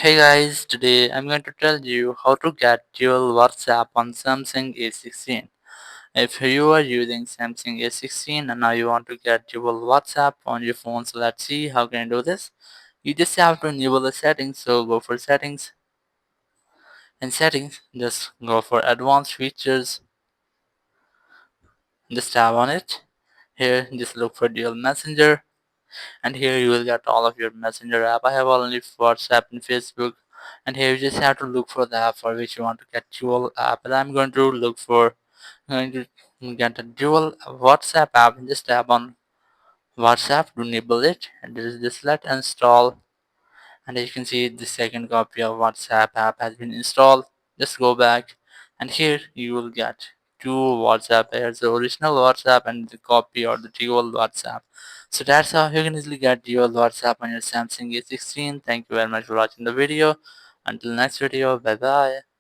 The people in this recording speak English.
Hey guys, today I'm going to tell you how to get dual WhatsApp on Samsung A16. If you are using Samsung A16 and now you want to get dual WhatsApp on your phone, so let's see how can you do this. You just have to enable the settings, so go for settings. In settings, just go for advanced features, just tap on it. Here, just look for dual messenger. And here you will get all of your messenger app. I have only WhatsApp and Facebook, and here you just have to look for the app for which you want to get dual app. And I'm going to going to get a dual WhatsApp app, and just tap on WhatsApp to enable it, and there is this let install. And as you can see, the second copy of WhatsApp app has been installed. Just go back, and here you will get two WhatsApp pairs, the original WhatsApp and the copy or the dual WhatsApp. So that's how you can easily get dual WhatsApp on your Samsung A16. Thank you very much for watching the video. Until next video, bye bye.